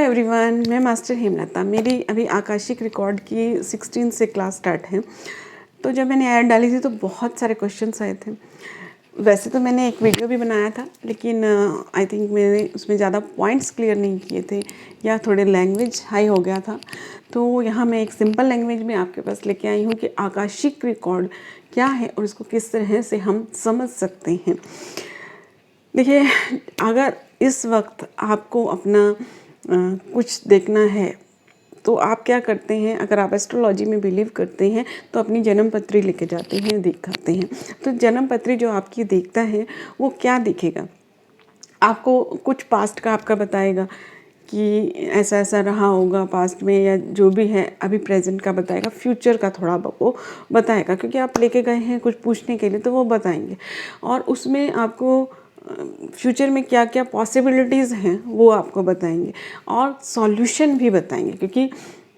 Everyone, मैं master Hemlata. मेरी अभी आकाशिक रिकॉर्ड की 16 से क्लास स्टार्ट है। तो जब मैंने ऐड डाली थी तो बहुत सारे क्वेश्चंस आए थे। वैसे तो मैंने एक वीडियो भी बनाया था, लेकिन आई थिंक मैंने उसमें ज़्यादा पॉइंट्स क्लियर नहीं किए थे या थोड़े लैंग्वेज हाई हो गया था। तो यहाँ मैं एक सिंपल लैंग्वेज में आपके पास लेके आई हूँ कि आकाशिक रिकॉर्ड क्या है और इसको किस तरह से हम समझ सकते हैं। देखिए, अगर इस वक्त आपको अपना कुछ देखना है तो आप क्या करते हैं, अगर आप एस्ट्रोलॉजी में बिलीव करते हैं तो अपनी जन्म पत्री लेके जाते हैं, दिखाते हैं। तो जन्म पत्री जो आपकी देखता है वो क्या दिखेगा, आपको कुछ पास्ट का आपका बताएगा कि ऐसा ऐसा रहा होगा पास्ट में, या जो भी है अभी प्रेजेंट का बताएगा, फ्यूचर का थोड़ा वो बताएगा, क्योंकि आप लेके गए हैं कुछ पूछने के लिए तो वो बताएंगे। और उसमें आपको फ्यूचर में क्या क्या पॉसिबिलिटीज़ हैं वो आपको बताएंगे और सॉल्यूशन भी बताएंगे। क्योंकि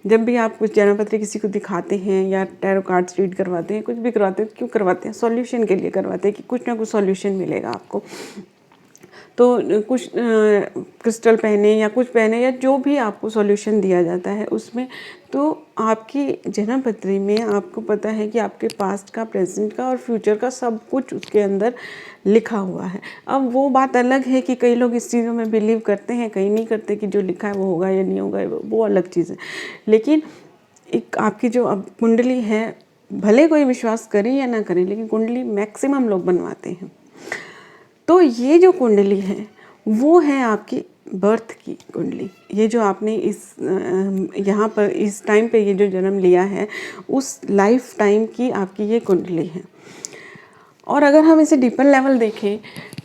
जब भी आप कुछ जन्म पत्री किसी को दिखाते हैं या टैरो कार्ड्स रीड करवाते हैं, कुछ भी करवाते हैं, क्यों करवाते हैं? सॉल्यूशन के लिए करवाते हैं कि कुछ ना कुछ सॉल्यूशन मिलेगा आपको। तो कुछ क्रिस्टल पहने या कुछ पहने या जो भी आपको सॉल्यूशन दिया जाता है उसमें, तो आपकी जन्म पत्री में आपको पता है कि आपके पास्ट का, प्रेजेंट का और फ्यूचर का सब कुछ उसके अंदर लिखा हुआ है। अब वो बात अलग है कि कई लोग इस चीज़ों में बिलीव करते हैं, कई नहीं करते कि जो लिखा है वो होगा या नहीं होगा, वो अलग चीज़ है। लेकिन एक आपकी जो अब कुंडली है, भले कोई विश्वास करे या ना करे, लेकिन कुंडली मैक्सिमम लोग बनवाते हैं। तो ये जो कुंडली है वो है आपकी बर्थ की कुंडली। ये जो आपने इस यहाँ पर इस टाइम पे ये जो जन्म लिया है, उस लाइफ टाइम की आपकी ये कुंडली है। और अगर हम इसे डीपर लेवल देखें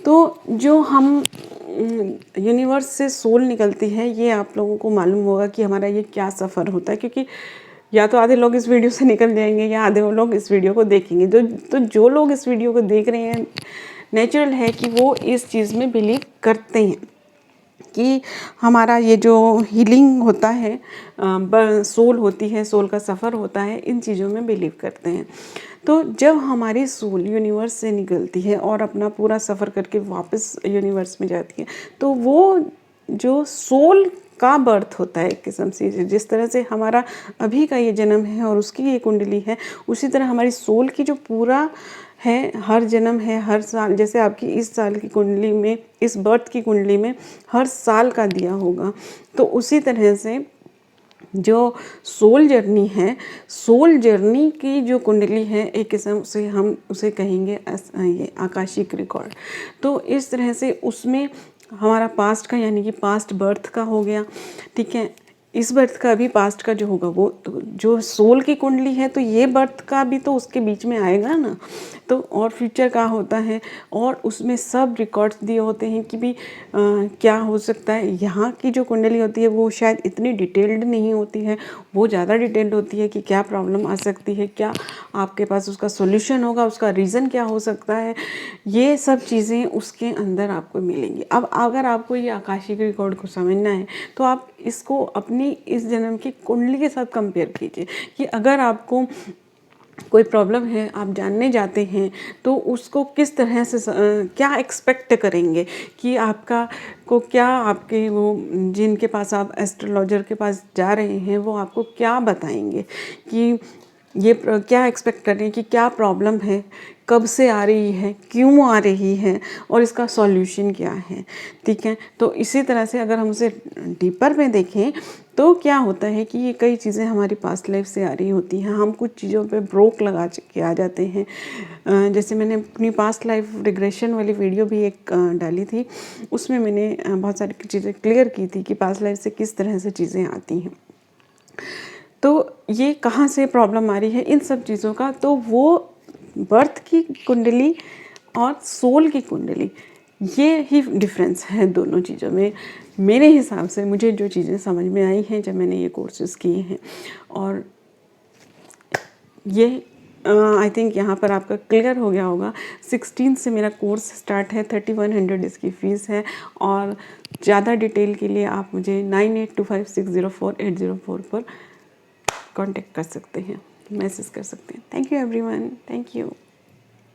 तो जो हम यूनिवर्स से सोल निकलती है, ये आप लोगों को मालूम होगा कि हमारा ये क्या सफ़र होता है। क्योंकि या तो आधे लोग इस वीडियो से निकल जाएंगे या आधे वो लोग इस वीडियो को देखेंगे। तो जो लोग इस वीडियो को देख रहे हैं, नेचुरल है कि वो इस चीज़ में बिलीव करते हैं कि हमारा ये जो हीलिंग होता है, सोल होती है, सोल का सफ़र होता है, इन चीज़ों में बिलीव करते हैं। तो जब हमारी सोल यूनिवर्स से निकलती है और अपना पूरा सफ़र करके वापस यूनिवर्स में जाती है, तो वो जो सोल का बर्थ होता है एक किस्म से, जिस तरह से हमारा अभी का ये जन्म है और उसकी ये कुंडली है, उसी तरह हमारी सोल की जो पूरा है, हर जन्म है, हर साल, जैसे आपकी इस साल की कुंडली में, इस बर्थ की कुंडली में हर साल का दिया होगा, तो उसी तरह से जो सोल जर्नी है, सोल जर्नी की जो कुंडली है, एक किस्म से हम उसे कहेंगे ये आकाशिक रिकॉर्ड। तो इस तरह से उसमें हमारा पास्ट का, यानी कि पास्ट बर्थ का हो गया, ठीक है। इस बर्थ का भी पास्ट का जो होगा वो, तो जो सोल की कुंडली है, तो ये बर्थ का भी तो उसके बीच में आएगा ना। तो और फ्यूचर का होता है, और उसमें सब रिकॉर्ड्स दिए होते हैं कि भी क्या हो सकता है। यहाँ की जो कुंडली होती है वो शायद इतनी डिटेल्ड नहीं होती है, वो ज़्यादा डिटेल्ड होती है कि क्या प्रॉब्लम आ सकती है, क्या आपके पास उसका सोल्यूशन होगा, उसका रीज़न क्या हो सकता है, ये सब चीज़ें उसके अंदर आपको मिलेंगी। अब अगर आपको ये आकाशिक रिकॉर्ड को समझना है तो आप इसको अपनी इस जन्म की कुंडली के साथ कंपेयर कीजिए कि अगर आपको कोई प्रॉब्लम है, आप जानने जाते हैं, तो उसको किस तरह से क्या एक्सपेक्ट करेंगे कि आपका को क्या, आपके वो जिनके पास आप एस्ट्रोलॉजर के पास जा रहे हैं वो आपको क्या बताएंगे कि ये क्या एक्सपेक्ट कर रहे हैं कि क्या प्रॉब्लम है, कब से आ रही है, क्यों आ रही है और इसका सॉल्यूशन क्या है, ठीक है। तो इसी तरह से अगर हम उसे डीपर में देखें तो क्या होता है कि ये कई चीज़ें हमारी पास्ट लाइफ से आ रही होती हैं। हम कुछ चीज़ों पे ब्रोक लगा के आ जाते हैं। जैसे मैंने अपनी पास्ट लाइफ रिग्रेशन वाली वीडियो भी एक डाली थी, उसमें मैंने बहुत सारी चीज़ें क्लियर की थी कि पास्ट लाइफ से किस तरह से चीज़ें आती हैं। तो ये कहाँ से प्रॉब्लम आ रही है, इन सब चीज़ों का, तो वो बर्थ की कुंडली और सोल की कुंडली, ये ही डिफरेंस है दोनों चीज़ों में। मेरे हिसाब से मुझे जो चीज़ें समझ में आई हैं जब मैंने ये कोर्सेज़ किए हैं, और ये आई थिंक यहाँ पर आपका क्लियर हो गया होगा। 16 से मेरा कोर्स स्टार्ट है, 3100 इसकी फ़ीस है। और ज़्यादा डिटेल के लिए आप मुझे 9825604804 पर कांटेक्ट कर सकते हैं, मैसेज कर सकते हैं। Thank you everyone, thank you.